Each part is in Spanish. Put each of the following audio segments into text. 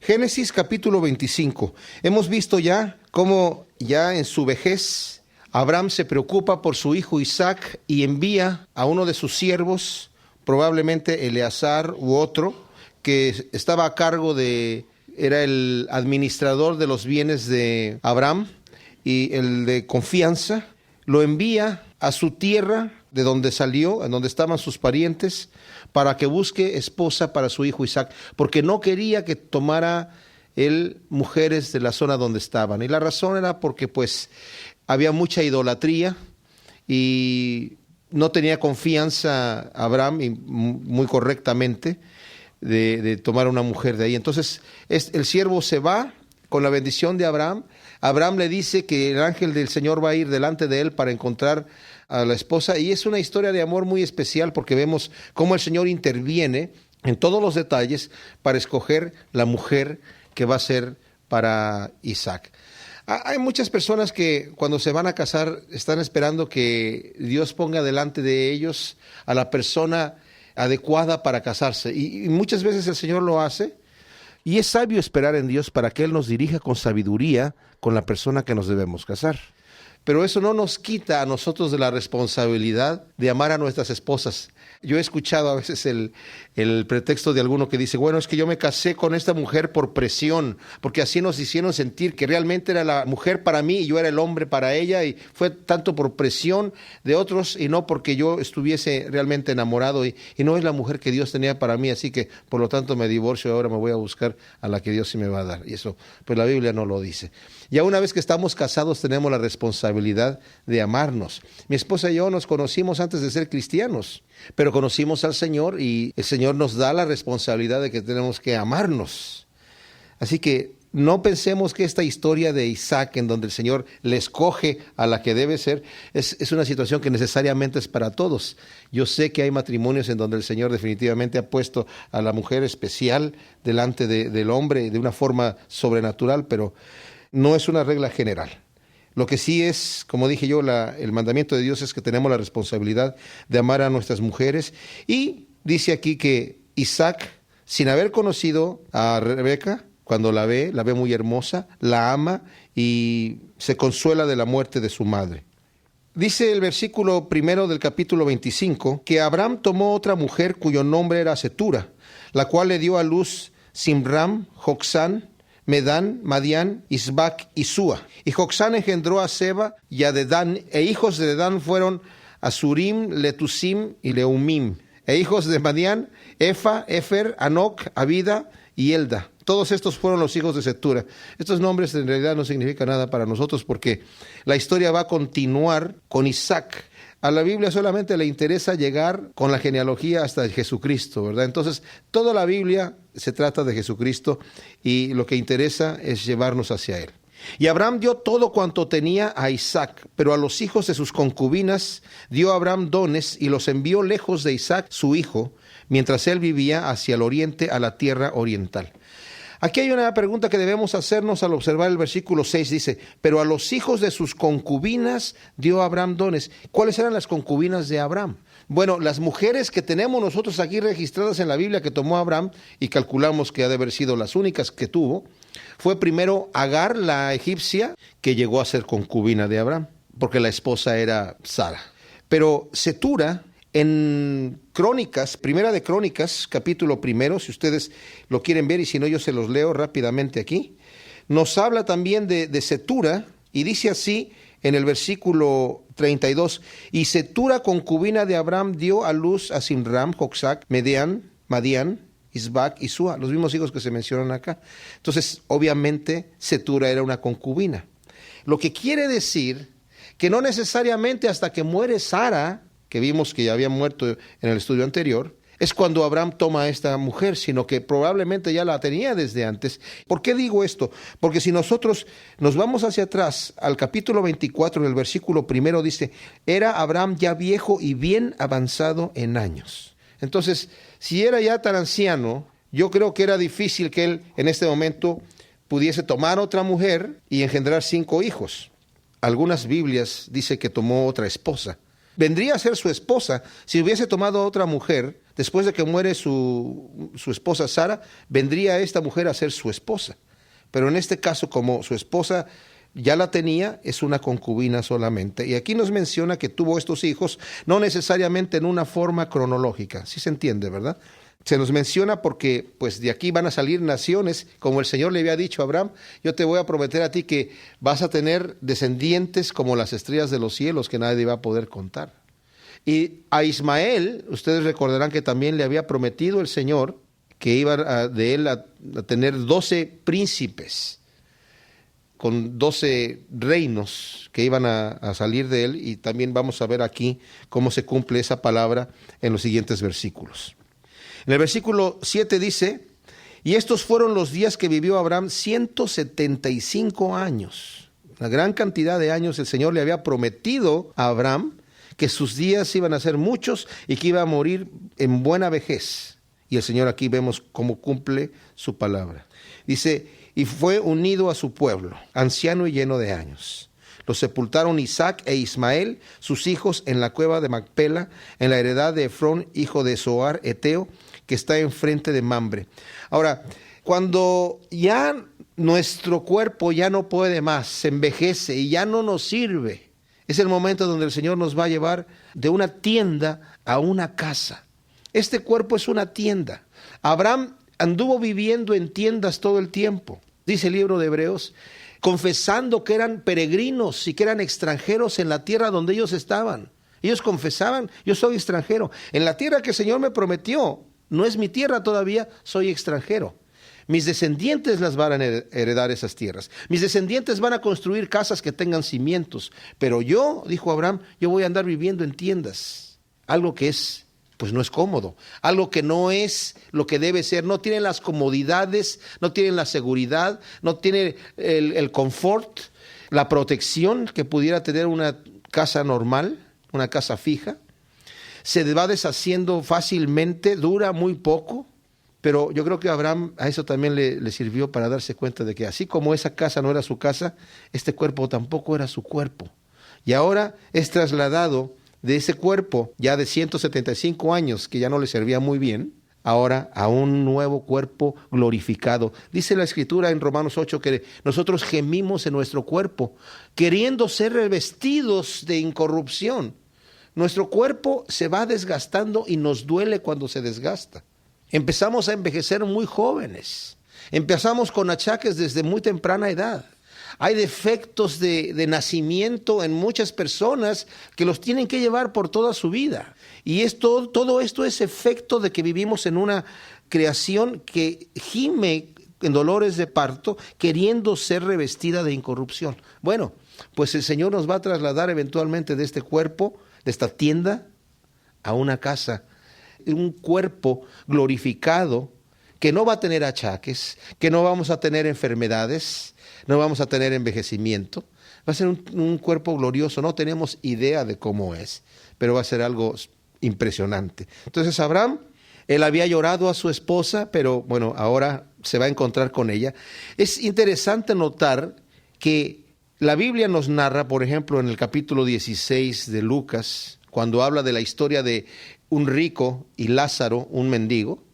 Génesis capítulo 25. Hemos visto ya cómo ya en su vejez Abraham se preocupa por su hijo Isaac y envía a uno de sus siervos, probablemente Eleazar u otro, que estaba a cargo era el administrador de los bienes de Abraham y el de confianza. Lo envía a su tierra de donde salió, en donde estaban sus parientes, para que busque esposa para su hijo Isaac, porque no quería que tomara él mujeres de la zona donde estaban. Y la razón era porque pues había mucha idolatría y no tenía confianza Abraham, y muy correctamente, de tomar una mujer de ahí. Entonces el siervo se va con la bendición de Abraham. Abraham le dice que el ángel del Señor va a ir delante de él para encontrar a la esposa, y es una historia de amor muy especial porque vemos cómo el Señor interviene en todos los detalles para escoger la mujer que va a ser para Isaac. Hay muchas personas que cuando se van a casar están esperando que Dios ponga delante de ellos a la persona adecuada para casarse, y muchas veces el Señor lo hace, y es sabio esperar en Dios para que Él nos dirija con sabiduría con la persona que nos debemos casar. Pero eso no nos quita a nosotros de la responsabilidad de amar a nuestras esposas. Yo he escuchado a veces el pretexto de alguno que dice, bueno, es que yo me casé con esta mujer por presión, porque así nos hicieron sentir que realmente era la mujer para mí y yo era el hombre para ella, y fue tanto por presión de otros y no porque yo estuviese realmente enamorado, y no es la mujer que Dios tenía para mí, así que por lo tanto me divorcio y ahora me voy a buscar a la que Dios sí me va a dar. Y eso, pues la Biblia no lo dice. Ya una vez que estamos casados tenemos la responsabilidad de amarnos. Mi esposa y yo nos conocimos antes de ser cristianos, pero conocimos al Señor y el Señor nos da la responsabilidad de que tenemos que amarnos. Así que no pensemos que esta historia de Isaac, en donde el Señor le escoge a la que debe ser, es una situación que necesariamente es para todos. Yo sé que hay matrimonios en donde el Señor definitivamente ha puesto a la mujer especial delante del hombre de una forma sobrenatural, pero no es una regla general. Lo que sí es, como dije yo, el mandamiento de Dios es que tenemos la responsabilidad de amar a nuestras mujeres. Y dice aquí que Isaac, sin haber conocido a Rebeca, cuando la ve muy hermosa, la ama y se consuela de la muerte de su madre. Dice el versículo 1 del capítulo 25 que Abraham tomó otra mujer cuyo nombre era Setura, la cual le dio a luz Simram, Joksán, Medán, Madián, Isbac y Súa. Y Joksán engendró a Seba y a Dedán, e hijos de Dedán fueron Asurim, Letusim y Leumim. E hijos de Madián, Efa, Efer, Anoc, Abida y Elda. Todos estos fueron los hijos de Setura. Estos nombres en realidad no significan nada para nosotros porque la historia va a continuar con Isaac. A la Biblia solamente le interesa llegar con la genealogía hasta Jesucristo, ¿verdad? Entonces, toda la Biblia se trata de Jesucristo y lo que interesa es llevarnos hacia Él. Y Abraham dio todo cuanto tenía a Isaac, pero a los hijos de sus concubinas dio Abraham dones y los envió lejos de Isaac, su hijo, mientras él vivía hacia el oriente, a la tierra oriental. Aquí hay una pregunta que debemos hacernos al observar el versículo 6. Dice, pero a los hijos de sus concubinas dio Abraham dones. ¿Cuáles eran las concubinas de Abraham? Bueno, las mujeres que tenemos nosotros aquí registradas en la Biblia que tomó Abraham, y calculamos que ha de haber sido las únicas que tuvo, fue primero Agar, la egipcia, que llegó a ser concubina de Abraham, porque la esposa era Sara. Pero Setura, en Crónicas, Primera de Crónicas, capítulo 1, si ustedes lo quieren ver, y si no yo se los leo rápidamente aquí, nos habla también de Setura, y dice así en el versículo 32, y Setura, concubina de Abraham, dio a luz a Simram, Joxac, Madián, Isbac y Súa, los mismos hijos que se mencionan acá. Entonces, obviamente, Setura era una concubina. Lo que quiere decir que no necesariamente hasta que muere Sara, que vimos que ya había muerto en el estudio anterior, es cuando Abraham toma a esta mujer, sino que probablemente ya la tenía desde antes. ¿Por qué digo esto? Porque si nosotros nos vamos hacia atrás, al capítulo 24, en el versículo 1, dice, era Abraham ya viejo y bien avanzado en años. Entonces, si era ya tan anciano, yo creo que era difícil que él en este momento pudiese tomar otra mujer y engendrar 5 hijos. Algunas Biblias dicen que tomó otra esposa. Vendría a ser su esposa si hubiese tomado a otra mujer Después de que muere su esposa Sara, vendría esta mujer a ser su esposa. Pero en este caso, como su esposa ya la tenía, es una concubina solamente. Y aquí nos menciona que tuvo estos hijos, no necesariamente en una forma cronológica. Sí se entiende, ¿verdad? Se nos menciona porque pues de aquí van a salir naciones, como el Señor le había dicho a Abraham, yo te voy a prometer a ti que vas a tener descendientes como las estrellas de los cielos que nadie va a poder contar. Y a Ismael, ustedes recordarán que también le había prometido el Señor que iba de él a tener 12 príncipes, con 12 reinos que iban a salir de él, y también vamos a ver aquí cómo se cumple esa palabra en los siguientes versículos. En el versículo 7 dice, y estos fueron los días que vivió Abraham, 175 años. Una gran cantidad de años. El Señor le había prometido a Abraham que sus días iban a ser muchos y que iba a morir en buena vejez. Y el Señor aquí vemos cómo cumple su palabra. Dice, y fue unido a su pueblo, anciano y lleno de años. Los sepultaron Isaac e Ismael, sus hijos, en la cueva de Macpela, en la heredad de Efrón, hijo de Zoar, Eteo, que está enfrente de Mamre. Ahora, cuando ya nuestro cuerpo ya no puede más, se envejece y ya no nos sirve, es el momento donde el Señor nos va a llevar de una tienda a una casa. Este cuerpo es una tienda. Abraham anduvo viviendo en tiendas todo el tiempo, dice el libro de Hebreos, confesando que eran peregrinos y que eran extranjeros en la tierra donde ellos estaban. Ellos confesaban, yo soy extranjero. En la tierra que el Señor me prometió, no es mi tierra todavía, soy extranjero. Mis descendientes las van a heredar esas tierras. Mis descendientes van a construir casas que tengan cimientos. Pero yo, dijo Abraham, yo voy a andar viviendo en tiendas. Algo que es, pues no es cómodo. Algo que no es lo que debe ser. No tiene las comodidades, no tiene la seguridad, no tiene el confort, la protección que pudiera tener una casa normal, una casa fija. Se va deshaciendo fácilmente, dura muy poco. Pero yo creo que a Abraham a eso también le sirvió para darse cuenta de que así como esa casa no era su casa, este cuerpo tampoco era su cuerpo. Y ahora es trasladado de ese cuerpo ya de 175 años, que ya no le servía muy bien, ahora a un nuevo cuerpo glorificado. Dice la Escritura en Romanos 8 que nosotros gemimos en nuestro cuerpo, queriendo ser revestidos de incorrupción. Nuestro cuerpo se va desgastando y nos duele cuando se desgasta. Empezamos a envejecer muy jóvenes. Empezamos con achaques desde muy temprana edad. Hay defectos de nacimiento en muchas personas que los tienen que llevar por toda su vida. Y todo esto es efecto de que vivimos en una creación que gime en dolores de parto, queriendo ser revestida de incorrupción. Bueno, pues el Señor nos va a trasladar eventualmente de este cuerpo, de esta tienda, a una casa. Un cuerpo glorificado que no va a tener achaques, que no vamos a tener enfermedades, no vamos a tener envejecimiento. Va a ser un cuerpo glorioso, no tenemos idea de cómo es, pero va a ser algo impresionante. Entonces Abraham, él había llorado a su esposa, pero bueno, ahora se va a encontrar con ella. Es interesante notar que la Biblia nos narra, por ejemplo, en el capítulo 16 de Lucas, cuando habla de la historia de un rico y Lázaro, un mendigo,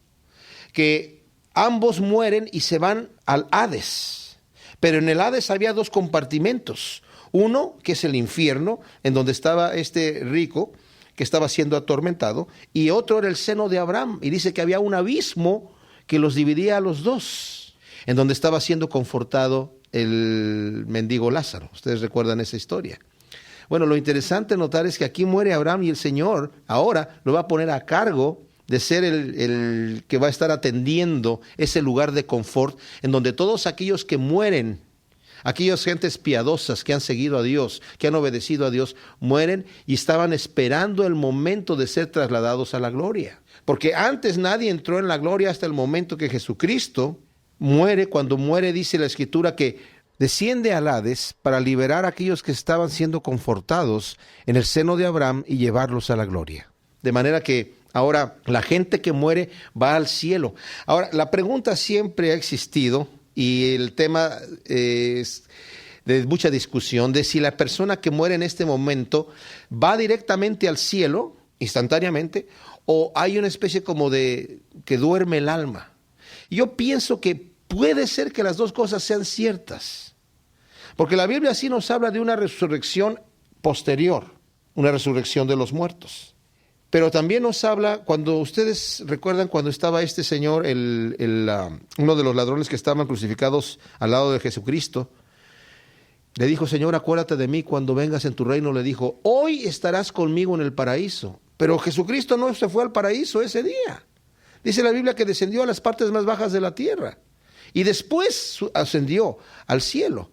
que ambos mueren y se van al Hades. Pero en el Hades había dos compartimentos. Uno, que es el infierno, en donde estaba este rico, que estaba siendo atormentado, y otro era el seno de Abraham. Y dice que había un abismo que los dividía a los dos, en donde estaba siendo confortado el mendigo Lázaro. Ustedes recuerdan esa historia. Bueno, lo interesante notar es que aquí muere Abraham y el Señor ahora lo va a poner a cargo de ser el que va a estar atendiendo ese lugar de confort en donde todos aquellos que mueren, aquellas gentes piadosas que han seguido a Dios, que han obedecido a Dios, mueren y estaban esperando el momento de ser trasladados a la gloria. Porque antes nadie entró en la gloria hasta el momento que Jesucristo muere. Cuando muere, dice la Escritura que desciende al Hades para liberar a aquellos que estaban siendo confortados en el seno de Abraham y llevarlos a la gloria. De manera que ahora la gente que muere va al cielo. Ahora, la pregunta siempre ha existido y el tema es de mucha discusión de si la persona que muere en este momento va directamente al cielo, instantáneamente, o hay una especie como de que duerme el alma. Yo pienso que puede ser que las dos cosas sean ciertas, porque la Biblia sí nos habla de una resurrección posterior, una resurrección de los muertos. Pero también nos habla, cuando ustedes recuerdan cuando estaba este señor, uno de los ladrones que estaban crucificados al lado de Jesucristo, le dijo: Señor, acuérdate de mí cuando vengas en tu reino. Le dijo: hoy estarás conmigo en el paraíso. Pero Jesucristo no se fue al paraíso ese día. Dice la Biblia que descendió a las partes más bajas de la tierra y después ascendió al cielo.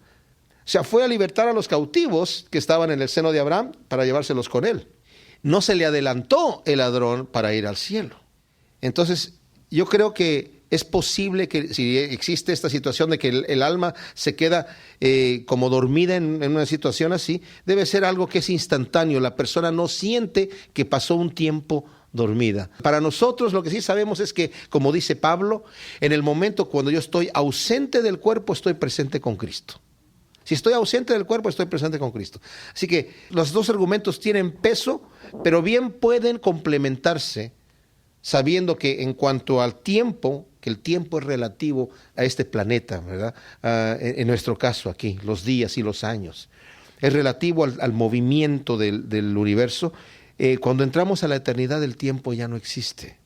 O sea, fue a libertar a los cautivos que estaban en el seno de Abraham para llevárselos con él. No se le adelantó el ladrón para ir al cielo. Entonces, yo creo que es posible que si existe esta situación de que el alma se queda como dormida en una situación así, debe ser algo que es instantáneo. La persona no siente que pasó un tiempo dormida. Para nosotros lo que sí sabemos es que, como dice Pablo, en el momento cuando yo estoy ausente del cuerpo, estoy presente con Cristo. Si estoy ausente del cuerpo, estoy presente con Cristo. Así que los dos argumentos tienen peso, pero bien pueden complementarse, sabiendo que en cuanto al tiempo, que el tiempo es relativo a este planeta, ¿verdad? En nuestro caso aquí, los días y los años. Es relativo al movimiento del universo. Cuando entramos a la eternidad, el tiempo ya no existe.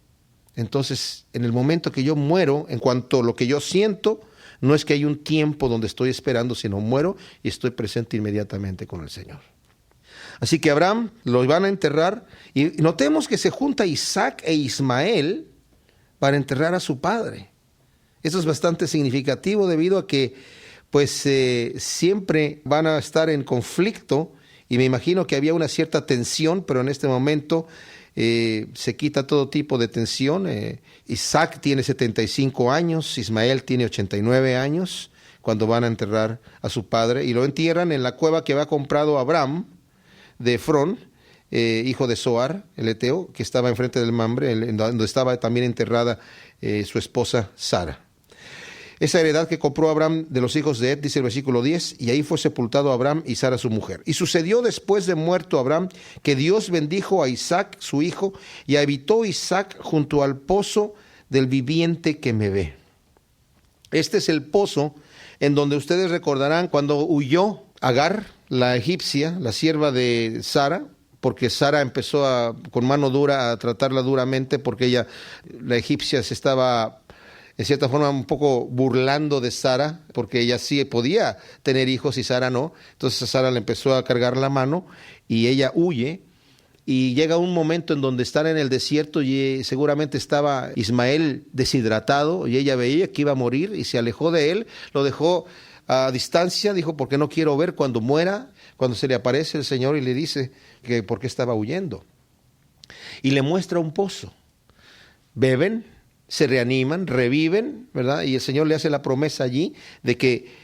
Entonces, en el momento que yo muero, en cuanto a lo que yo siento, no es que hay un tiempo donde estoy esperando, sino muero y estoy presente inmediatamente con el Señor. Así que Abraham lo van a enterrar, y notemos que se junta Isaac e Ismael para enterrar a su padre. Eso es bastante significativo debido a que pues siempre van a estar en conflicto, y me imagino que había una cierta tensión, pero en este momento se quita todo tipo de tensión. Isaac tiene 75 años, Ismael tiene 89 años cuando van a enterrar a su padre, y lo entierran en la cueva que había comprado Abraham de Efrón, hijo de Zoar, el eteo, que estaba enfrente del Mamre, donde estaba también enterrada su esposa Sara. Esa heredad que compró Abraham de los hijos de Ed, dice el versículo 10, y ahí fue sepultado Abraham y Sara su mujer. Y sucedió después de muerto Abraham, que Dios bendijo a Isaac su hijo, y habitó Isaac junto al pozo del viviente que me ve. Este es el pozo en donde ustedes recordarán cuando huyó Agar, la egipcia, la sierva de Sara, porque Sara empezó con mano dura a tratarla duramente, porque la egipcia se estaba en cierta forma un poco burlando de Sara, porque ella sí podía tener hijos y Sara no. Entonces Sara le empezó a cargar la mano y ella huye, y llega un momento en donde están en el desierto y seguramente estaba Ismael deshidratado y ella veía que iba a morir y se alejó de él, lo dejó a distancia, dijo: porque no quiero ver cuando muera. Cuando se le aparece el Señor y le dice que por qué estaba huyendo, y le muestra un pozo. Beben, se reaniman, reviven, ¿verdad? Y el Señor le hace la promesa allí de que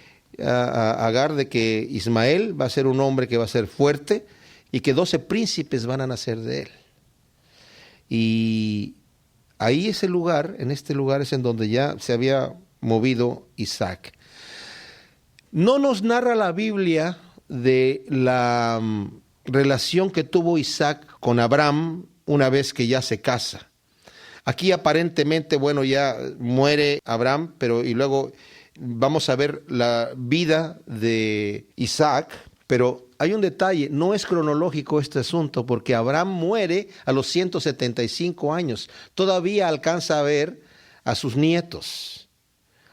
a Agar, de que Ismael va a ser un hombre que va a ser fuerte y que 12 príncipes van a nacer de él. Y ahí ese lugar, en este lugar es en donde ya se había movido Isaac. No nos narra la Biblia de la relación que tuvo Isaac con Abraham una vez que ya se casa. Aquí aparentemente, bueno, ya muere Abraham, y luego vamos a ver la vida de Isaac, pero hay un detalle: no es cronológico este asunto, porque Abraham muere a los 175 años. Todavía alcanza a ver a sus nietos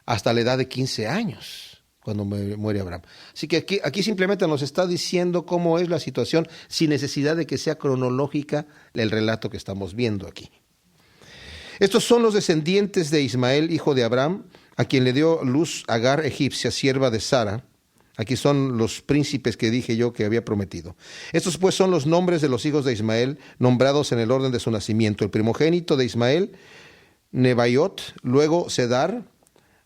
hasta la edad de 15 años. Cuando muere Abraham. Así que aquí simplemente nos está diciendo cómo es la situación, sin necesidad de que sea cronológica el relato que estamos viendo aquí. Estos son los descendientes de Ismael, hijo de Abraham, a quien le dio luz Agar, egipcia, sierva de Sara. Aquí son los príncipes que dije yo que había prometido. Estos pues son los nombres de los hijos de Ismael, nombrados en el orden de su nacimiento. El primogénito de Ismael, Nebaiot, luego Cedar,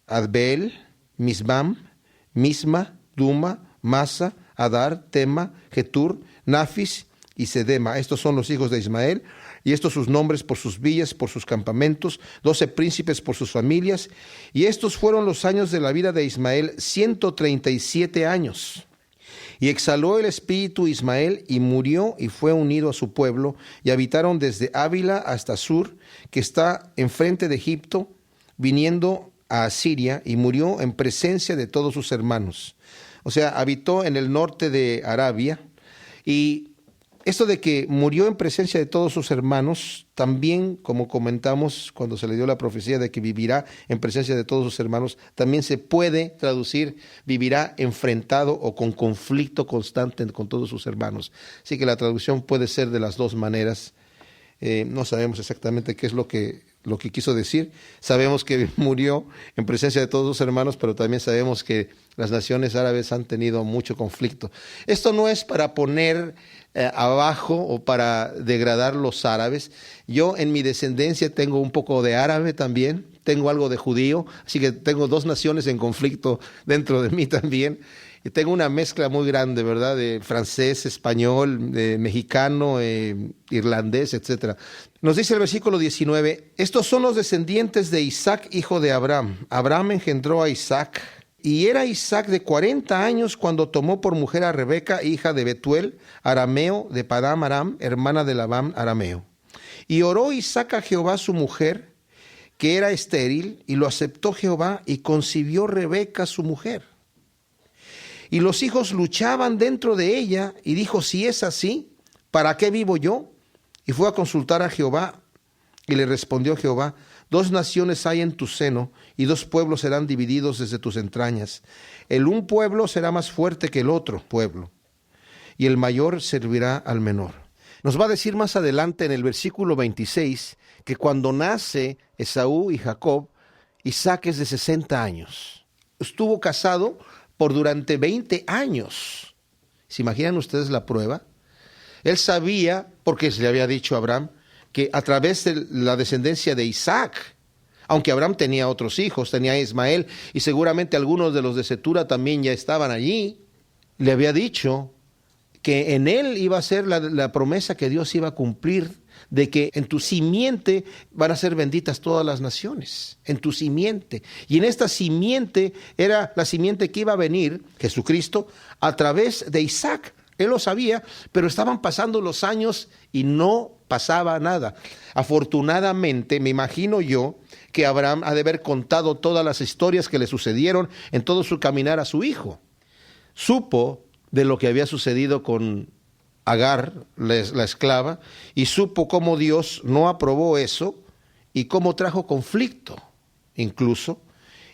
Adbeel, Misbam, Misma, Duma, Masa, Adar, Tema, Getur, Nafis y Sedema. Estos son los hijos de Ismael, y estos sus nombres por sus villas, por sus campamentos, 12 príncipes por sus familias. Y estos fueron los años de la vida de Ismael, 137 años. Y exhaló el espíritu Ismael y murió y fue unido a su pueblo, y habitaron desde Ávila hasta Sur, que está enfrente de Egipto, viniendo a Asiria, y murió en presencia de todos sus hermanos. O sea, habitó en el norte de Arabia, y esto de que murió en presencia de todos sus hermanos, también, como comentamos cuando se le dio la profecía de que vivirá en presencia de todos sus hermanos, también se puede traducir vivirá enfrentado o con conflicto constante con todos sus hermanos. Así que la traducción puede ser de las dos maneras. No sabemos exactamente qué es lo que quiso decir. Sabemos que murió en presencia de todos sus hermanos, pero también sabemos que las naciones árabes han tenido mucho conflicto. Esto no es para poner abajo o para degradar los árabes. Yo en mi descendencia tengo un poco de árabe también, tengo algo de judío, así que tengo dos naciones en conflicto dentro de mí también. Y tengo una mezcla muy grande, ¿verdad? De francés, español, de mexicano, irlandés, etc. Nos dice el versículo 19, estos son los descendientes de Isaac, hijo de Abraham. Abraham engendró a Isaac, y era Isaac de 40 años cuando tomó por mujer a Rebeca, hija de Betuel, arameo, de Padán Aram, hermana de Labán, arameo. Y oró Isaac a Jehová su mujer, que era estéril, y lo aceptó Jehová, y concibió Rebeca su mujer. Y los hijos luchaban dentro de ella, y dijo, si es así, ¿para qué vivo yo? Y fue a consultar a Jehová, y le respondió Jehová, 2 naciones hay en tu seno, y 2 pueblos serán divididos desde tus entrañas. El un pueblo será más fuerte que el otro pueblo, y el mayor servirá al menor. Nos va a decir más adelante en el versículo 26, que cuando nace Esaú y Jacob, Isaac es de 60 años. Estuvo casado por durante 20 años. ¿Se imaginan ustedes la prueba? Él sabía, porque se le había dicho a Abraham, que a través de la descendencia de Isaac, aunque Abraham tenía otros hijos, tenía a Ismael, y seguramente algunos de los de Cetura también ya estaban allí, le había dicho que en él iba a ser la promesa que Dios iba a cumplir, de que en tu simiente van a ser benditas todas las naciones, en tu simiente. Y en esta simiente era la simiente que iba a venir, Jesucristo, a través de Isaac. Él lo sabía, pero estaban pasando los años y no pasaba nada. Afortunadamente, me imagino yo, que Abraham ha de haber contado todas las historias que le sucedieron en todo su caminar a su hijo. Supo de lo que había sucedido con Agar, la esclava, y supo cómo Dios no aprobó eso y cómo trajo conflicto incluso,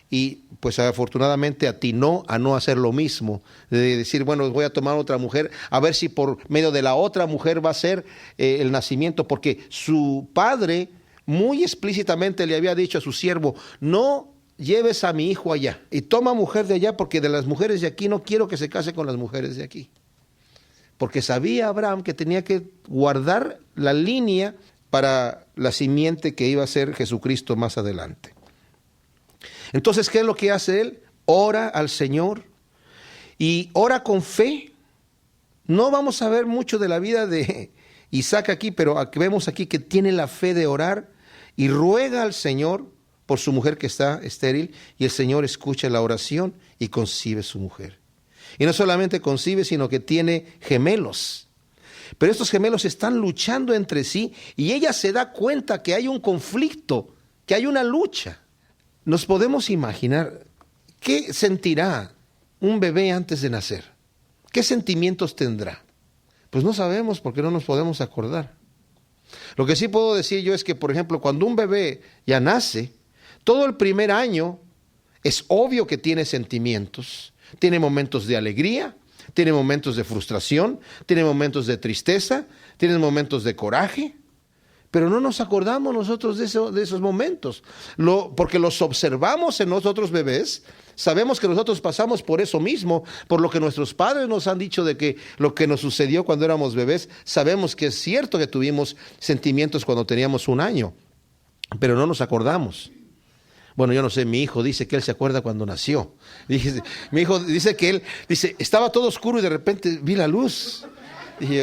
y pues afortunadamente atinó a no hacer lo mismo, de decir, bueno, voy a tomar otra mujer, a ver si por medio de la otra mujer va a ser el nacimiento, porque su padre muy explícitamente le había dicho a su siervo, no lleves a mi hijo allá, y toma mujer de allá, porque de las mujeres de aquí no quiero que se case con las mujeres de aquí. Porque sabía Abraham que tenía que guardar la línea para la simiente que iba a ser Jesucristo más adelante. Entonces, ¿qué es lo que hace él? Ora al Señor y ora con fe. No vamos a ver mucho de la vida de Isaac aquí, pero vemos aquí que tiene la fe de orar y ruega al Señor por su mujer que está estéril, y el Señor escucha la oración y concibe su mujer. Y no solamente concibe, sino que tiene gemelos. Pero estos gemelos están luchando entre sí y ella se da cuenta que hay un conflicto, que hay una lucha. Nos podemos imaginar qué sentirá un bebé antes de nacer. ¿Qué sentimientos tendrá? Pues no sabemos, porque no nos podemos acordar. Lo que sí puedo decir yo es que, por ejemplo, cuando un bebé ya nace, todo el primer año es obvio que tiene sentimientos. Tiene momentos de alegría, tiene momentos de frustración, tiene momentos de tristeza, tiene momentos de coraje, pero no nos acordamos nosotros de esos momentos, porque los observamos en nosotros bebés. Sabemos que nosotros pasamos por eso mismo, por lo que nuestros padres nos han dicho de que lo que nos sucedió cuando éramos bebés. Sabemos que es cierto que tuvimos sentimientos cuando teníamos 1 año, pero no nos acordamos. Bueno, yo no sé, mi hijo dice que él se acuerda cuando nació. Mi hijo dice que él, estaba todo oscuro y de repente vi la luz. Y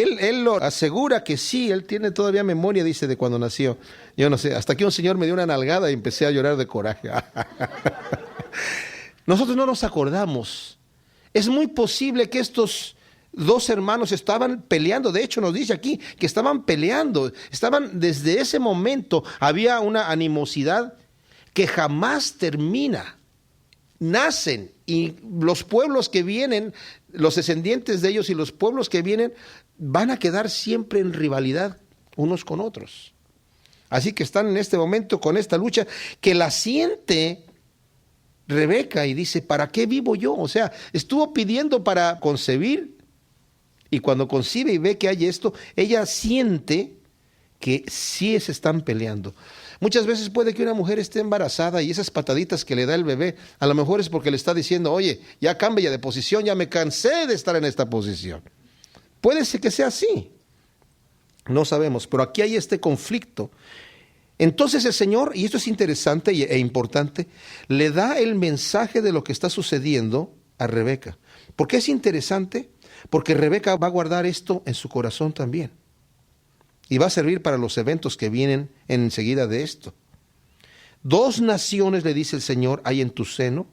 él lo asegura que sí, él tiene todavía memoria, dice, de cuando nació. Yo no sé, hasta que un señor me dio una nalgada y empecé a llorar de coraje. Nosotros no nos acordamos. Es muy posible que estos dos hermanos estaban peleando. De hecho, nos dice aquí que estaban peleando. Desde ese momento había una animosidad que jamás termina. Nacen, y los pueblos que vienen, los descendientes de ellos y los pueblos que vienen, van a quedar siempre en rivalidad unos con otros. Así que están en este momento con esta lucha que la siente Rebeca y dice, ¿para qué vivo yo? O sea, estuvo pidiendo para concebir, y cuando concibe y ve que hay esto, ella siente que sí se están peleando. Muchas veces puede que una mujer esté embarazada y esas pataditas que le da el bebé, a lo mejor es porque le está diciendo, oye, ya cambia de posición, ya me cansé de estar en esta posición. Puede ser que sea así. No sabemos, pero aquí hay este conflicto. Entonces el Señor, y esto es interesante e importante, le da el mensaje de lo que está sucediendo a Rebeca. ¿Por qué es interesante? Porque Rebeca va a guardar esto en su corazón también. Y va a servir para los eventos que vienen enseguida de esto. 2 naciones, le dice el Señor, hay en tu seno,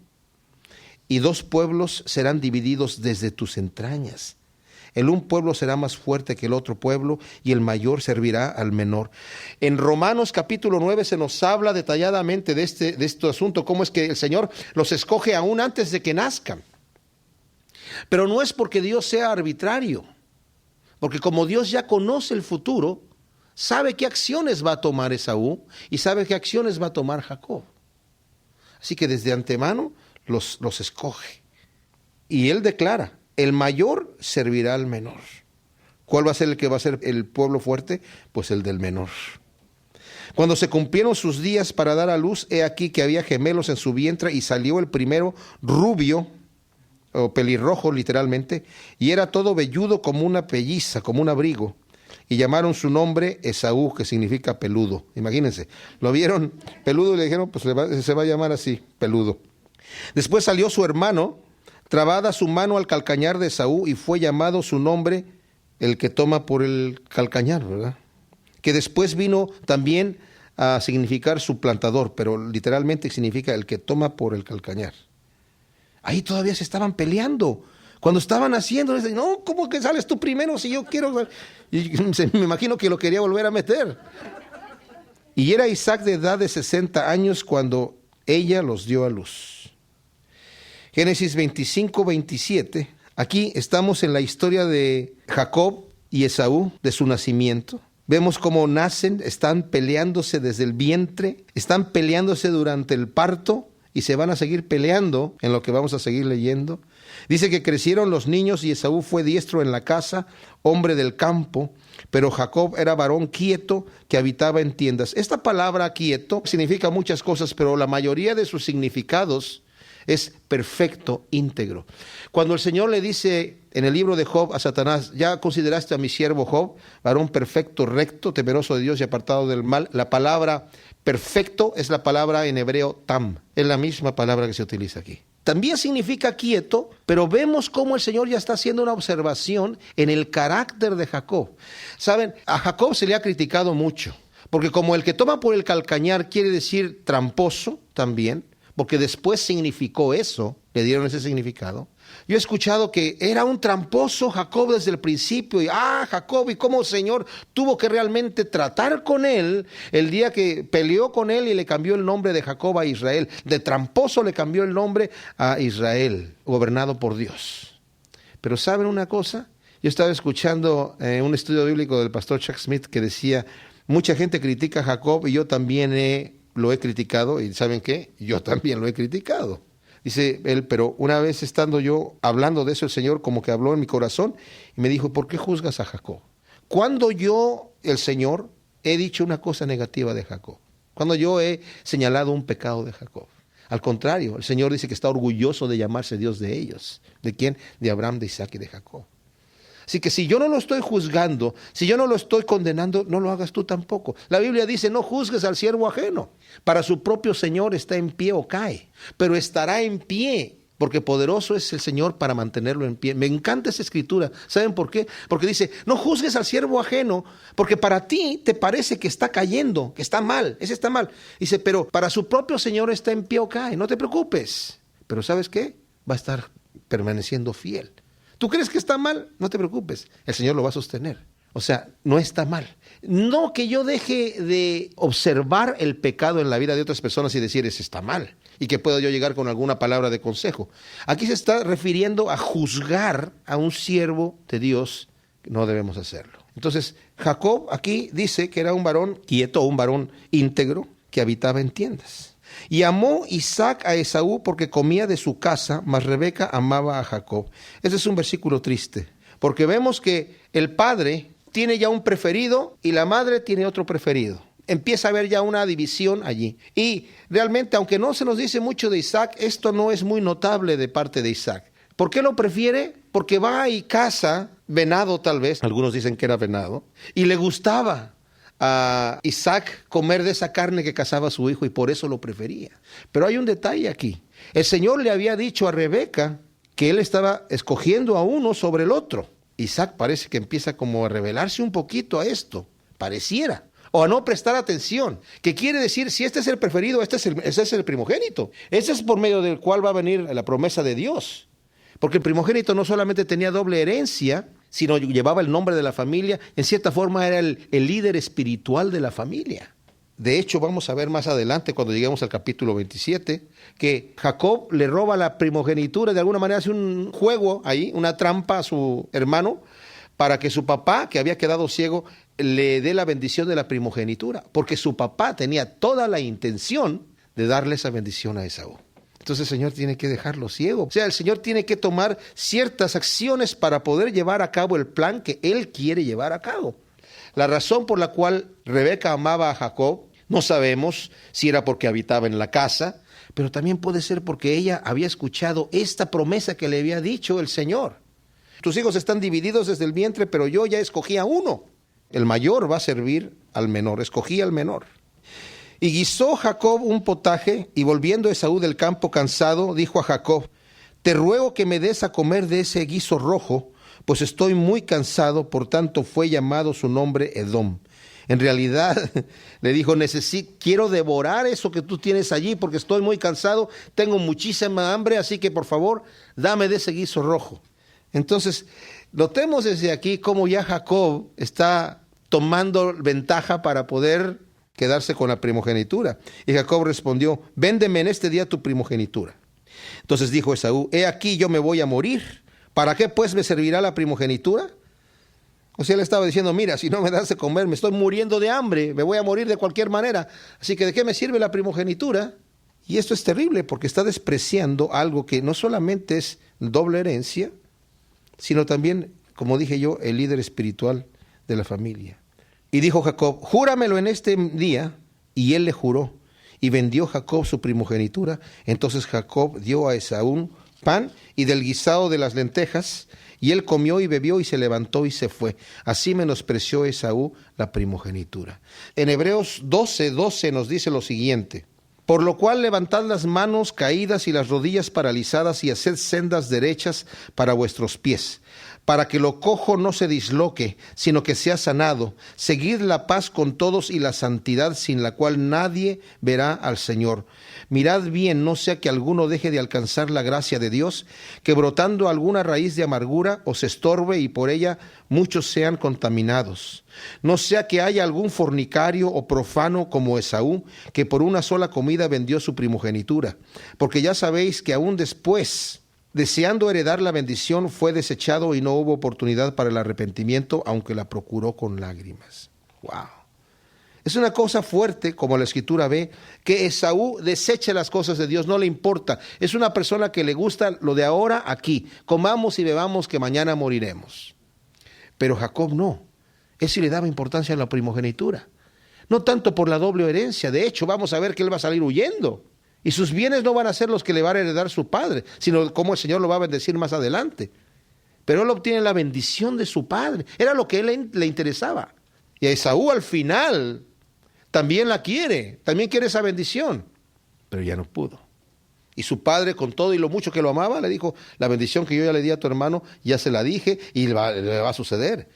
y 2 pueblos serán divididos desde tus entrañas. El un pueblo será más fuerte que el otro pueblo, y el mayor servirá al menor. En Romanos capítulo 9 se nos habla detalladamente de este asunto, cómo es que el Señor los escoge aún antes de que nazcan. Pero no es porque Dios sea arbitrario, porque como Dios ya conoce el futuro, sabe qué acciones va a tomar Esaú y sabe qué acciones va a tomar Jacob. Así que desde antemano los escoge. Y él declara, el mayor servirá al menor. ¿Cuál va a ser el que va a ser el pueblo fuerte? Pues el del menor. Cuando se cumplieron sus días para dar a luz, he aquí que había gemelos en su vientre, y salió el primero rubio, o pelirrojo literalmente, y era todo velludo como una pelliza, como un abrigo, y llamaron su nombre Esaú, que significa peludo. Imagínense, lo vieron peludo y le dijeron, pues se va a llamar así, peludo. Después salió su hermano, trabada su mano al calcañar de Esaú, y fue llamado su nombre el que toma por el calcañar, ¿verdad? Que después vino también a significar suplantador, pero literalmente significa el que toma por el calcañar. Ahí todavía se estaban peleando. Cuando estaban haciendo, dicen, no, ¿cómo que sales tú primero si yo quiero? Y me imagino que lo quería volver a meter. Y era Isaac de edad de 60 años cuando ella los dio a luz. Génesis 25, 27. Aquí estamos en la historia de Jacob y Esaú, de su nacimiento. Vemos cómo nacen, están peleándose desde el vientre, están peleándose durante el parto, y se van a seguir peleando en lo que vamos a seguir leyendo. Dice que crecieron los niños y Esaú fue diestro en la casa, hombre del campo, pero Jacob era varón quieto que habitaba en tiendas. Esta palabra quieto significa muchas cosas, pero la mayoría de sus significados es perfecto, íntegro. Cuando el Señor le dice en el libro de Job a Satanás, ya consideraste a mi siervo Job, varón perfecto, recto, temeroso de Dios y apartado del mal, la palabra perfecto es la palabra en hebreo tam, es la misma palabra que se utiliza aquí. También significa quieto, pero vemos cómo el Señor ya está haciendo una observación en el carácter de Jacob. Saben, a Jacob se le ha criticado mucho, porque como el que toma por el calcañar quiere decir tramposo también, porque después significó eso, le dieron ese significado. Yo he escuchado que era un tramposo Jacob desde el principio, y Jacob, y cómo el Señor tuvo que realmente tratar con él el día que peleó con él y le cambió el nombre de Jacob a Israel. De tramposo le cambió el nombre a Israel, gobernado por Dios. Pero ¿saben una cosa? Yo estaba escuchando un estudio bíblico del pastor Chuck Smith que decía, mucha gente critica a Jacob y yo también lo he criticado, y ¿saben qué? Yo también lo he criticado. Dice él, pero una vez estando yo hablando de eso, el Señor como que habló en mi corazón y me dijo, ¿por qué juzgas a Jacob? Cuando yo, el Señor, he dicho una cosa negativa de Jacob, cuando yo he señalado un pecado de Jacob. Al contrario, el Señor dice que está orgulloso de llamarse Dios de ellos. ¿De quién? De Abraham, de Isaac y de Jacob. Así que si yo no lo estoy juzgando, si yo no lo estoy condenando, no lo hagas tú tampoco. La Biblia dice, no juzgues al siervo ajeno. Para su propio Señor está en pie o cae, pero estará en pie, porque poderoso es el Señor para mantenerlo en pie. Me encanta esa escritura. ¿Saben por qué? Porque dice, no juzgues al siervo ajeno, porque para ti te parece que está cayendo, que está mal, ese está mal. Dice, pero para su propio Señor está en pie o cae, no te preocupes. pero ¿sabes qué? Va a estar permaneciendo fiel. ¿Tú crees que está mal? No te preocupes, el Señor lo va a sostener. O sea, no está mal. No que yo deje de observar el pecado en la vida de otras personas y decir, ese está mal, y que pueda yo llegar con alguna palabra de consejo. Aquí se está refiriendo a juzgar a un siervo de Dios. No debemos hacerlo. Entonces, Jacob aquí dice que era un varón quieto, un varón íntegro, que habitaba en tiendas. Y amó Isaac a Esaú porque comía de su casa, mas Rebeca amaba a Jacob. Ese es un versículo triste, porque vemos que el padre tiene ya un preferido y la madre tiene otro preferido. Empieza a haber ya una división allí. Y realmente, aunque no se nos dice mucho de Isaac, esto no es muy notable de parte de Isaac. ¿Por qué lo prefiere? Porque va y caza venado, tal vez, algunos dicen que era venado, y le gustaba a Isaac comer de esa carne que cazaba su hijo y por eso lo prefería. Pero hay un detalle aquí. El Señor le había dicho a Rebeca que él estaba escogiendo a uno sobre el otro. Isaac parece que empieza como a rebelarse un poquito a esto, pareciera, o a no prestar atención, que quiere decir, si este es el preferido, este es el primogénito. Ese es por medio del cual va a venir la promesa de Dios. Porque el primogénito no solamente tenía doble herencia, sino llevaba el nombre de la familia, en cierta forma era el líder espiritual de la familia. De hecho, vamos a ver más adelante, cuando lleguemos al capítulo 27, que Jacob le roba la primogenitura, de alguna manera hace un juego ahí, una trampa a su hermano, para que su papá, que había quedado ciego, le dé la bendición de la primogenitura, porque su papá tenía toda la intención de darle esa bendición a Esaú. Entonces el Señor tiene que dejarlo ciego. O sea, el Señor tiene que tomar ciertas acciones para poder llevar a cabo el plan que Él quiere llevar a cabo. La razón por la cual Rebeca amaba a Jacob, no sabemos si era porque habitaba en la casa, pero también puede ser porque ella había escuchado esta promesa que le había dicho el Señor. Tus hijos están divididos desde el vientre, pero yo ya escogí a uno. El mayor va a servir al menor, escogí al menor. Y guisó Jacob un potaje, y volviendo Esaú del campo cansado, dijo a Jacob, te ruego que me des a comer de ese guiso rojo, pues estoy muy cansado, por tanto fue llamado su nombre Edom. En realidad, le dijo, quiero devorar eso que tú tienes allí, porque estoy muy cansado, tengo muchísima hambre, así que por favor, dame de ese guiso rojo. Entonces, notemos desde aquí cómo ya Jacob está tomando ventaja para poder quedarse con la primogenitura. Y Jacob respondió, véndeme en este día tu primogenitura. Entonces dijo Esaú, he aquí yo me voy a morir, ¿para qué pues me servirá la primogenitura? O sea, él estaba diciendo, mira, si no me das de comer, me estoy muriendo de hambre, me voy a morir de cualquier manera, así que ¿de qué me sirve la primogenitura? Y esto es terrible porque está despreciando algo que no solamente es doble herencia, sino también, como dije yo, el líder espiritual de la familia. Y dijo Jacob, júramelo en este día, y él le juró, y vendió Jacob su primogenitura. Entonces Jacob dio a Esaú pan y del guisado de las lentejas, y él comió y bebió y se levantó y se fue. Así menospreció Esaú la primogenitura. En Hebreos 12:12 nos dice lo siguiente, por lo cual levantad las manos caídas y las rodillas paralizadas y haced sendas derechas para vuestros pies, para que lo cojo no se disloque, sino que sea sanado. Seguid la paz con todos y la santidad, sin la cual nadie verá al Señor. Mirad bien, no sea que alguno deje de alcanzar la gracia de Dios, que brotando alguna raíz de amargura os estorbe y por ella muchos sean contaminados. No sea que haya algún fornicario o profano como Esaú, que por una sola comida vendió su primogenitura. Porque ya sabéis que aún después, deseando heredar la bendición, fue desechado y no hubo oportunidad para el arrepentimiento, aunque la procuró con lágrimas. ¡Wow! Es una cosa fuerte, como la Escritura ve, que Esaú deseche las cosas de Dios, no le importa. Es una persona que le gusta lo de ahora aquí. Comamos y bebamos que mañana moriremos. Pero Jacob no. Él sí le daba importancia a la primogenitura. No tanto por la doble herencia. De hecho, vamos a ver que él va a salir huyendo. Y sus bienes no van a ser los que le va a heredar su padre, sino como el Señor lo va a bendecir más adelante. Pero él obtiene la bendición de su padre. Era lo que él le interesaba. Y a Esaú al final también la quiere, también quiere esa bendición, pero ya no pudo. Y su padre, con todo y lo mucho que lo amaba, le dijo, la bendición que yo ya le di a tu hermano, ya se la dije y le va a suceder.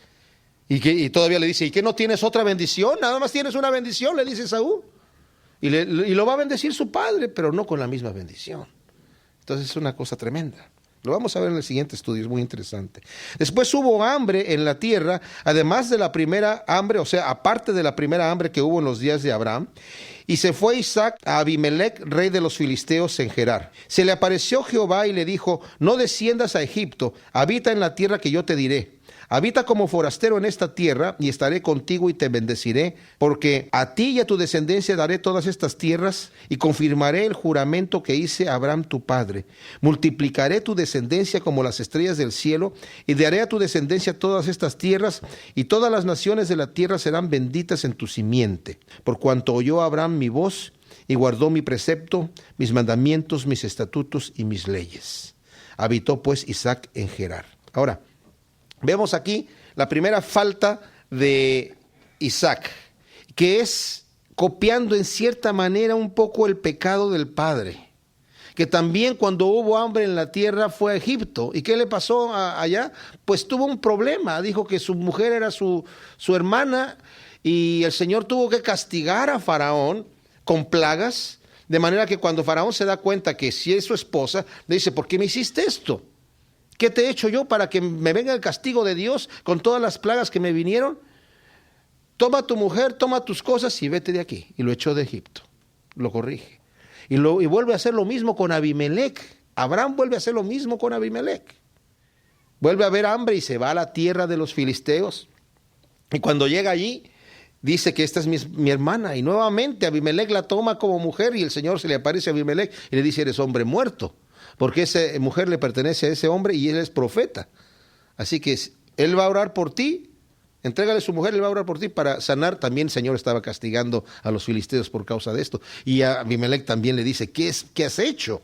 Y todavía le dice, ¿y qué no tienes otra bendición? Nada más tienes una bendición, le dice Esaú. Y lo va a bendecir su padre, pero no con la misma bendición. Entonces es una cosa tremenda. Lo vamos a ver en el siguiente estudio, es muy interesante. Después hubo hambre en la tierra, además de la primera hambre, o sea, aparte de la primera hambre que hubo en los días de Abraham. Y se fue Isaac a Abimelec, rey de los filisteos, en Gerar. Se le apareció Jehová y le dijo: no desciendas a Egipto, habita en la tierra que yo te diré. Habita como forastero en esta tierra, y estaré contigo y te bendeciré, porque a ti y a tu descendencia daré todas estas tierras, y confirmaré el juramento que hice a Abraham tu padre. Multiplicaré tu descendencia como las estrellas del cielo, y daré a tu descendencia todas estas tierras, y todas las naciones de la tierra serán benditas en tu simiente. Por cuanto oyó Abraham mi voz, y guardó mi precepto, mis mandamientos, mis estatutos y mis leyes. Habitó pues Isaac en Gerar. Ahora, vemos aquí la primera falta de Isaac, que es copiando en cierta manera un poco el pecado del padre, que también cuando hubo hambre en la tierra fue a Egipto. ¿Y qué le pasó allá? Pues tuvo un problema, dijo que su mujer era su hermana, y el Señor tuvo que castigar a Faraón con plagas, de manera que cuando Faraón se da cuenta que si es su esposa, le dice: ¿por qué me hiciste esto? ¿Qué te he hecho yo para que me venga el castigo de Dios con todas las plagas que me vinieron? Toma tu mujer, toma tus cosas y vete de aquí. Y lo echó de Egipto, lo corrige. Y vuelve a hacer lo mismo con Abimelec. Abraham vuelve a hacer lo mismo con Abimelec. Vuelve a haber hambre y se va a la tierra de los filisteos. Y cuando llega allí, dice que esta es mi hermana. Y nuevamente Abimelec la toma como mujer, y el Señor se le aparece a Abimelec y le dice: eres hombre muerto, porque esa mujer le pertenece a ese hombre y él es profeta. Así que él va a orar por ti, entrégale su mujer, él va a orar por ti para sanar. También el Señor estaba castigando a los filisteos por causa de esto. Y a Abimelec también le dice: ¿qué has hecho?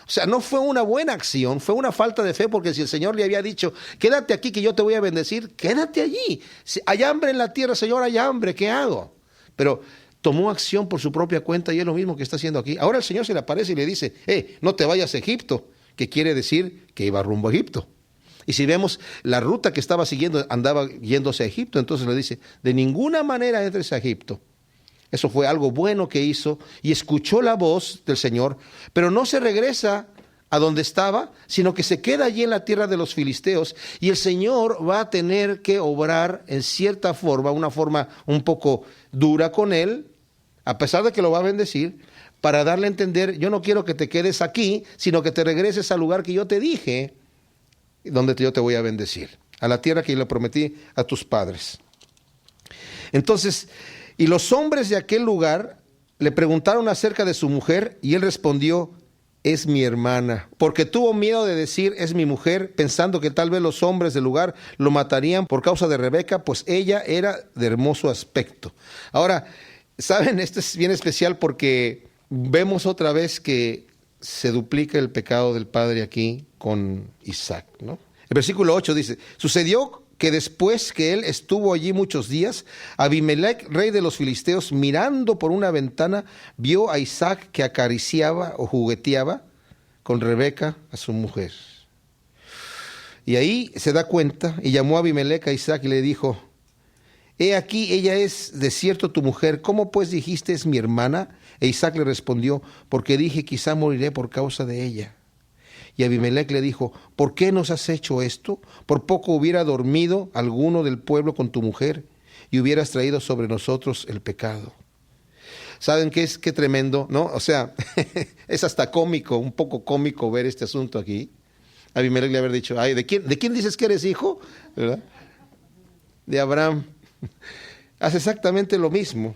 O sea, no fue una buena acción, fue una falta de fe, porque si el Señor le había dicho: quédate aquí que yo te voy a bendecir, quédate allí. Si hay hambre en la tierra, Señor, hay hambre, ¿qué hago? Pero tomó acción por su propia cuenta, y es lo mismo que está haciendo aquí. Ahora el Señor se le aparece y le dice: no te vayas a Egipto, que quiere decir que iba rumbo a Egipto. Y si vemos la ruta que estaba siguiendo, andaba yéndose a Egipto. Entonces le dice: de ninguna manera entres a Egipto. Eso fue algo bueno que hizo, y escuchó la voz del Señor, pero no se regresa a donde estaba, sino que se queda allí en la tierra de los filisteos, y el Señor va a tener que obrar en cierta forma, una forma un poco dura con él, a pesar de que lo va a bendecir, para darle a entender: yo no quiero que te quedes aquí, sino que te regreses al lugar que yo te dije, donde yo te voy a bendecir, a la tierra que yo le prometí a tus padres. Entonces, y los hombres de aquel lugar le preguntaron acerca de su mujer, y él respondió: es mi hermana, porque tuvo miedo de decir: es mi mujer, pensando que tal vez los hombres del lugar lo matarían por causa de Rebeca, pues ella era de hermoso aspecto. Ahora, ¿saben? Esto es bien especial porque vemos otra vez que se duplica el pecado del padre aquí con Isaac, ¿no? El versículo 8 dice: sucedió que después que él estuvo allí muchos días, Abimelec, rey de los filisteos, mirando por una ventana, vio a Isaac que acariciaba o jugueteaba con Rebeca, a su mujer. Y ahí se da cuenta, y llamó a Abimelec a Isaac y le dijo: he aquí, ella es de cierto tu mujer, ¿cómo pues dijiste es mi hermana? E Isaac le respondió: porque dije, quizá moriré por causa de ella. Y Abimelec le dijo: ¿por qué nos has hecho esto? Por poco hubiera dormido alguno del pueblo con tu mujer, y hubieras traído sobre nosotros el pecado. ¿Saben qué es? Qué tremendo, ¿no? O sea, es hasta cómico, un poco cómico ver este asunto aquí. Abimelec le haber dicho: ay, ¿de quién dices que eres hijo? ¿Verdad? De Abraham. Hace exactamente lo mismo.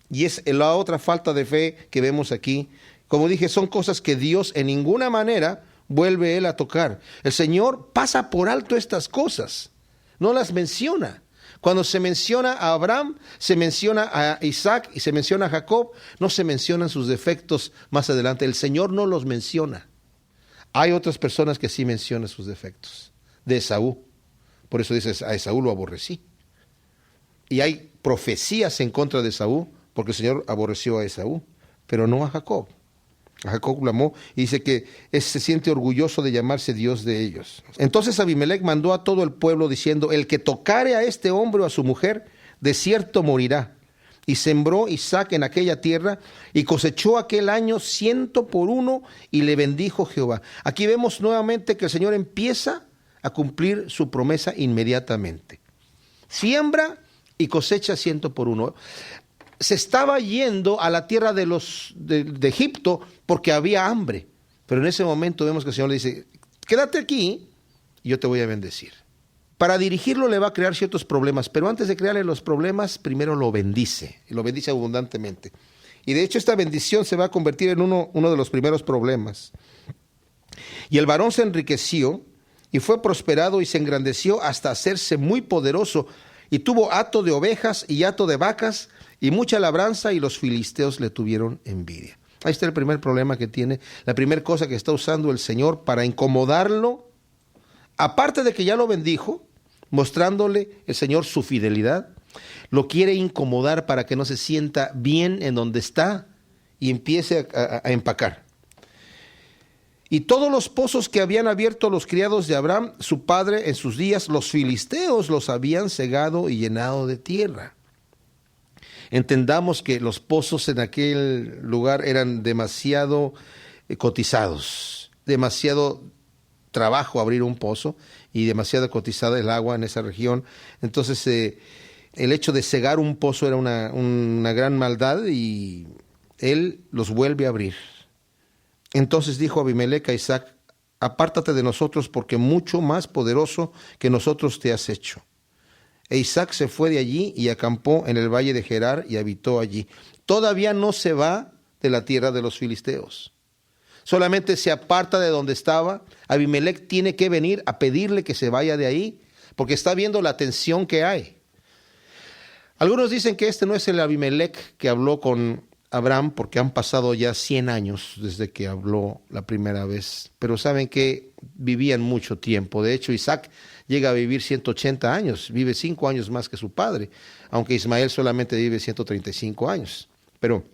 Y es la otra falta de fe que vemos aquí. Como dije, son cosas que Dios en ninguna manera vuelve él a tocar. El Señor pasa por alto estas cosas, no las menciona. Cuando se menciona a Abraham, se menciona a Isaac y se menciona a Jacob, no se mencionan sus defectos más adelante. El Señor no los menciona. Hay otras personas que sí mencionan sus defectos. De Esaú. Por eso dices: a Esaú lo aborrecí. Y hay profecías en contra de Esaú, porque el Señor aborreció a Esaú, pero no a Jacob. A Jacob lo amó, y dice que se siente orgulloso de llamarse Dios de ellos. Entonces Abimelec mandó a todo el pueblo diciendo: el que tocare a este hombre o a su mujer, de cierto morirá. Y sembró Isaac en aquella tierra y cosechó aquel año 100 por 1 y le bendijo Jehová. Aquí vemos nuevamente que el Señor empieza a cumplir su promesa inmediatamente. Siembra y cosecha 100 por 1. Se estaba yendo a la tierra de Egipto porque había hambre. Pero en ese momento vemos que el Señor le dice, quédate aquí y yo te voy a bendecir. Para dirigirlo le va a crear ciertos problemas, pero antes de crearle los problemas, primero lo bendice, y lo bendice abundantemente. Y de hecho esta bendición se va a convertir en uno de los primeros problemas. Y el varón se enriqueció y fue prosperado y se engrandeció hasta hacerse muy poderoso, y tuvo hato de ovejas y hato de vacas y mucha labranza, y los filisteos le tuvieron envidia. Ahí está el primer problema que tiene, la primera cosa que está usando el Señor para incomodarlo. Aparte de que ya lo bendijo, mostrándole el Señor su fidelidad, lo quiere incomodar para que no se sienta bien en donde está y empiece a empacar. Y todos los pozos que habían abierto los criados de Abraham, su padre, en sus días, los filisteos los habían cegado y llenado de tierra. Entendamos que los pozos en aquel lugar eran demasiado cotizados, demasiado trabajo abrir un pozo y demasiado cotizada el agua en esa región. Entonces el hecho de cegar un pozo era una gran maldad, y él los vuelve a abrir. Entonces dijo Abimelec a Isaac, apártate de nosotros, porque mucho más poderoso que nosotros te has hecho. E Isaac se fue de allí y acampó en el valle de Gerar y habitó allí. Todavía no se va de la tierra de los filisteos. Solamente se aparta de donde estaba. Abimelec tiene que venir a pedirle que se vaya de ahí, porque está viendo la tensión que hay. Algunos dicen que este no es el Abimelec que habló con Abraham, porque han pasado ya 100 años desde que habló la primera vez. Pero saben que vivían mucho tiempo. De hecho, Isaac llega a vivir 180 años, vive 5 años más que su padre, aunque Ismael solamente vive 135 años. Pero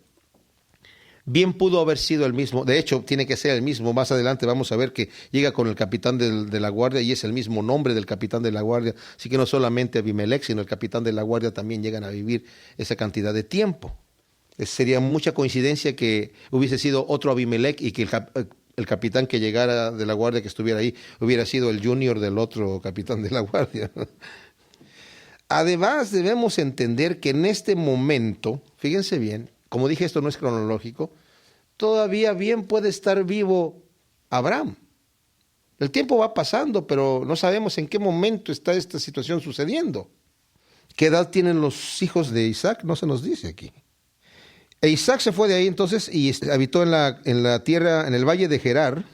bien pudo haber sido el mismo, de hecho tiene que ser el mismo. Más adelante vamos a ver que llega con el capitán de la guardia y es el mismo nombre del capitán de la guardia, así que no solamente Abimelec, sino el capitán de la guardia también llegan a vivir esa cantidad de tiempo. Sería mucha coincidencia que hubiese sido otro Abimelec y que el capitán que llegara de la guardia, que estuviera ahí, hubiera sido el junior del otro capitán de la guardia. Además, debemos entender que en este momento, fíjense bien, como dije, esto no es cronológico, todavía bien puede estar vivo Abraham. El tiempo va pasando, pero no sabemos en qué momento está esta situación sucediendo. ¿Qué edad tienen los hijos de Isaac? No se nos dice aquí. E Isaac se fue de ahí entonces y habitó en la tierra, en el valle de Gerar,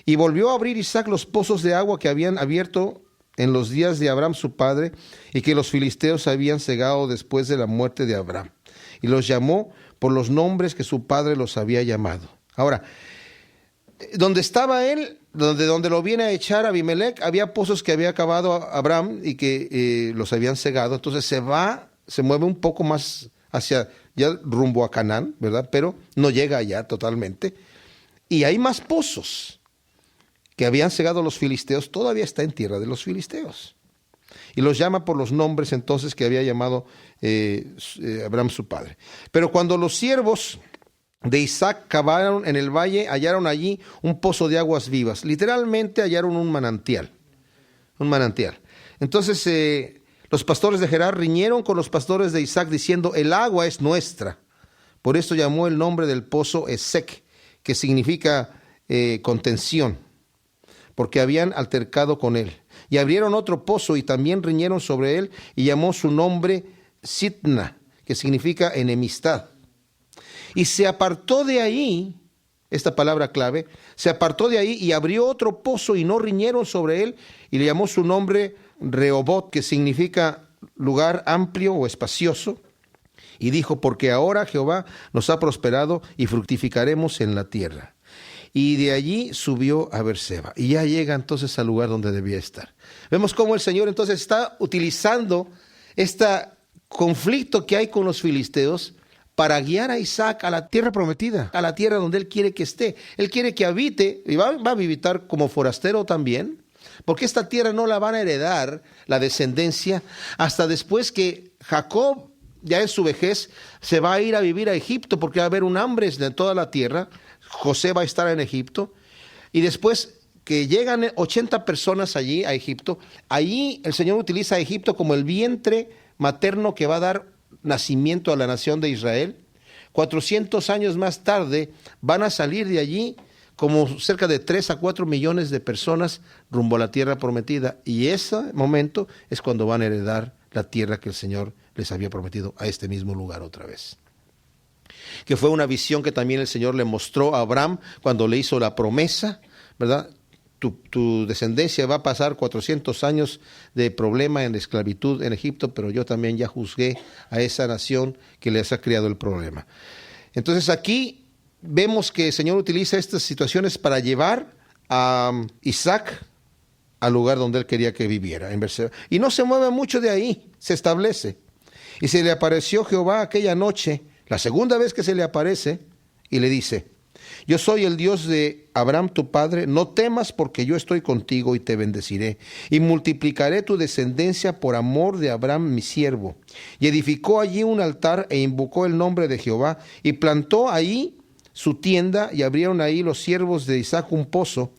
y volvió a abrir Isaac los pozos de agua que habían abierto en los días de Abraham su padre, y que los filisteos habían cegado después de la muerte de Abraham. Y los llamó por los nombres que su padre los había llamado. Ahora, donde estaba él, donde lo viene a echar Abimelec, había pozos que había cavado Abraham y que los habían cegado. Entonces se mueve un poco más hacia ya rumbo a Canaán, ¿verdad? Pero no llega allá totalmente. Y hay más pozos que habían cegado los filisteos, todavía está en tierra de los filisteos. Y los llama por los nombres entonces que había llamado Abraham su padre. Pero cuando los siervos de Isaac cavaron en el valle, hallaron allí un pozo de aguas vivas. Literalmente hallaron un manantial. Un manantial. Entonces los pastores de Gerar riñeron con los pastores de Isaac diciendo, el agua es nuestra. Por esto llamó el nombre del pozo Esek, que significa contención, porque habían altercado con él. Y abrieron otro pozo y también riñeron sobre él, y llamó su nombre Sitna, que significa enemistad. Y se apartó de ahí, esta palabra clave, se apartó de ahí y abrió otro pozo y no riñeron sobre él, y le llamó su nombre Rehobot, que significa lugar amplio o espacioso. Y dijo, porque ahora Jehová nos ha prosperado y fructificaremos en la tierra. Y de allí subió a Beerseba. Y ya llega entonces al lugar donde debía estar. Vemos cómo el Señor entonces está utilizando este conflicto que hay con los filisteos para guiar a Isaac a la tierra prometida, a la tierra donde él quiere que esté. Él quiere que habite, y va a habitar como forastero también, porque esta tierra no la van a heredar la descendencia hasta después que Jacob ya en su vejez, se va a ir a vivir a Egipto porque va a haber un hambre en toda la tierra. José va a estar en Egipto. Y después que llegan 80 personas allí a Egipto, allí el Señor utiliza a Egipto como el vientre materno que va a dar nacimiento a la nación de Israel. 400 años más tarde van a salir de allí como cerca de 3 a 4 millones de personas rumbo a la tierra prometida. Y ese momento es cuando van a heredar la tierra que el Señor les había prometido a este mismo lugar otra vez. Que fue una visión que también el Señor le mostró a Abraham cuando le hizo la promesa, ¿verdad? Tu descendencia va a pasar 400 años de problema en la esclavitud en Egipto, pero yo también ya juzgué a esa nación que les ha creado el problema. Entonces aquí vemos que el Señor utiliza estas situaciones para llevar a Isaac al lugar donde él quería que viviera, en Berseba. Y no se mueve mucho de ahí, se establece. Y se le apareció Jehová aquella noche, la segunda vez que se le aparece, y le dice: yo soy el Dios de Abraham tu padre, no temas porque yo estoy contigo y te bendeciré, y multiplicaré tu descendencia por amor de Abraham mi siervo. Y edificó allí un altar e invocó el nombre de Jehová, y plantó ahí su tienda, y abrieron ahí los siervos de Isaac un pozo.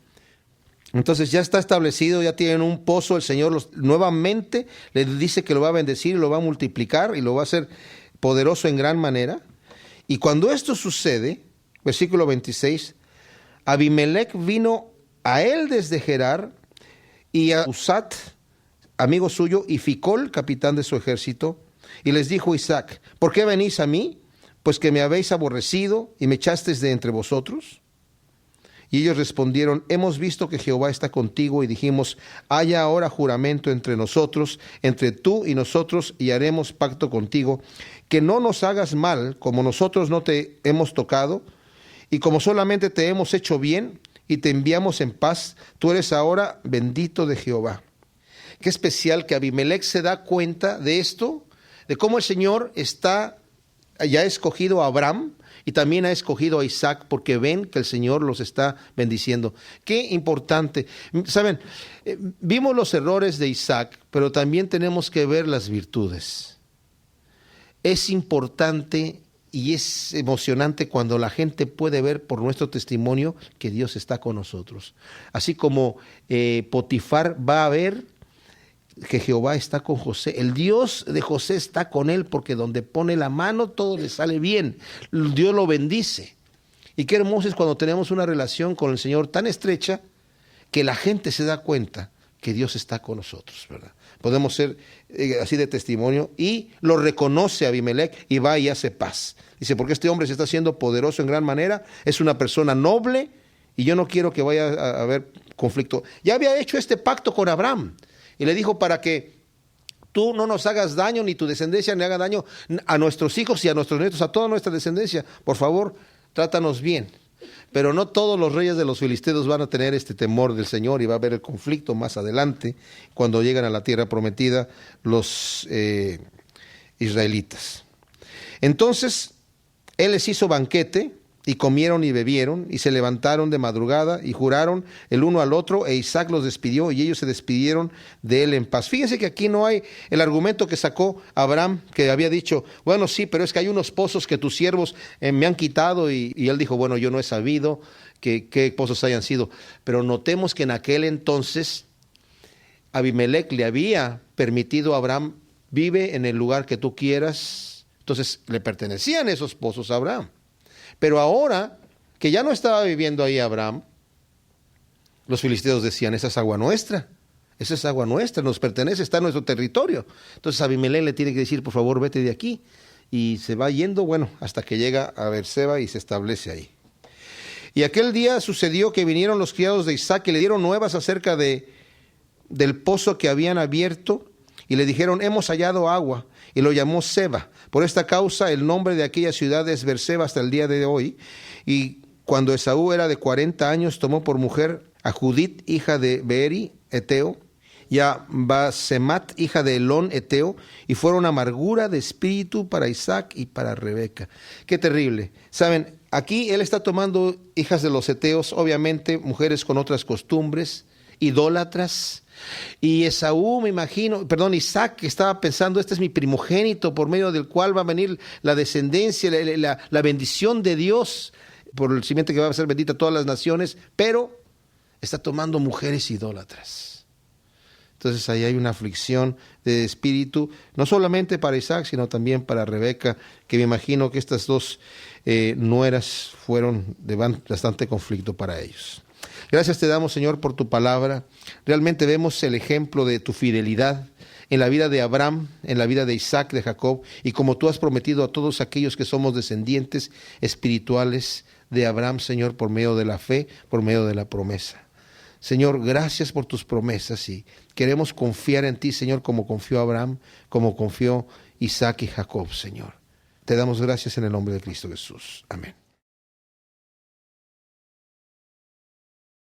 Entonces ya está establecido, ya tienen un pozo, el Señor nuevamente les dice que lo va a bendecir y lo va a multiplicar y lo va a hacer poderoso en gran manera. Y cuando esto sucede, versículo 26, Abimelech vino a él desde Gerar, y a Usat, amigo suyo, y Ficol, capitán de su ejército, y les dijo Isaac: ¿por qué venís a mí? Pues que me habéis aborrecido y me echasteis de entre vosotros. Y ellos respondieron: hemos visto que Jehová está contigo, y dijimos: haya ahora juramento entre nosotros, entre tú y nosotros, y haremos pacto contigo, que no nos hagas mal, como nosotros no te hemos tocado, y como solamente te hemos hecho bien, y te enviamos en paz, tú eres ahora bendito de Jehová. Qué especial que Abimelech se da cuenta de esto, de cómo el Señor ya ha escogido a Abraham, y también ha escogido a Isaac, porque ven que el Señor los está bendiciendo. Qué importante. Saben, vimos los errores de Isaac, pero también tenemos que ver las virtudes. Es importante y es emocionante cuando la gente puede ver por nuestro testimonio que Dios está con nosotros. Así como Potifar va a ver que Jehová está con José. El Dios de José está con él, porque donde pone la mano todo le sale bien. Dios lo bendice. Y qué hermoso es cuando tenemos una relación con el Señor tan estrecha que la gente se da cuenta que Dios está con nosotros, ¿verdad? Podemos ser así de testimonio, y lo reconoce Abimelech y va y hace paz. Dice: porque este hombre se está haciendo poderoso en gran manera, es una persona noble, y yo no quiero que vaya a haber conflicto. Ya había hecho este pacto con Abraham. Y le dijo: para que tú no nos hagas daño, ni tu descendencia le haga daño a nuestros hijos y a nuestros nietos, a toda nuestra descendencia. Por favor, trátanos bien. Pero no todos los reyes de los filisteos van a tener este temor del Señor, y va a haber el conflicto más adelante, cuando llegan a la tierra prometida los israelitas. Entonces, él les hizo banquete, y comieron y bebieron, y se levantaron de madrugada, y juraron el uno al otro, e Isaac los despidió, y ellos se despidieron de él en paz. Fíjense que aquí no hay el argumento que sacó Abraham, que había dicho: bueno, sí, pero es que hay unos pozos que tus siervos me han quitado, y él dijo: bueno, yo no he sabido qué pozos hayan sido. Pero notemos que en aquel entonces Abimelech le había permitido a Abraham: vive en el lugar que tú quieras. Entonces le pertenecían esos pozos a Abraham. Pero ahora que ya no estaba viviendo ahí Abraham, los filisteos decían: esa es agua nuestra, nos pertenece, está en nuestro territorio. Entonces Abimelech le tiene que decir: por favor, vete de aquí. Y se va yendo, bueno, hasta que llega a Berseba y se establece ahí. Y aquel día sucedió que vinieron los criados de Isaac y le dieron nuevas acerca del pozo que habían abierto, y le dijeron: hemos hallado agua. Y lo llamó Seba. Por esta causa el nombre de aquella ciudad es Berseba hasta el día de hoy. Y cuando Esaú era de 40 años, tomó por mujer a Judit, hija de Beeri, Eteo, y a Basemat, hija de Elón, Eteo, y fueron amargura de espíritu para Isaac y para Rebeca. Qué terrible. Saben, aquí él está tomando hijas de los Eteos, obviamente mujeres con otras costumbres, idólatras, Y Isaac estaba pensando, este es mi primogénito por medio del cual va a venir la descendencia, la bendición de Dios, por el simiente que va a ser bendita a todas las naciones, pero está tomando mujeres idólatras. Entonces ahí hay una aflicción de espíritu, no solamente para Isaac, sino también para Rebeca, que me imagino que estas dos nueras fueron de bastante conflicto para ellos. Gracias te damos, Señor, por tu palabra. Realmente vemos el ejemplo de tu fidelidad en la vida de Abraham, en la vida de Isaac, de Jacob, y como tú has prometido a todos aquellos que somos descendientes espirituales de Abraham, Señor, por medio de la fe, por medio de la promesa. Señor, gracias por tus promesas y queremos confiar en ti, Señor, como confió Abraham, como confió Isaac y Jacob, Señor. Te damos gracias en el nombre de Cristo Jesús. Amén.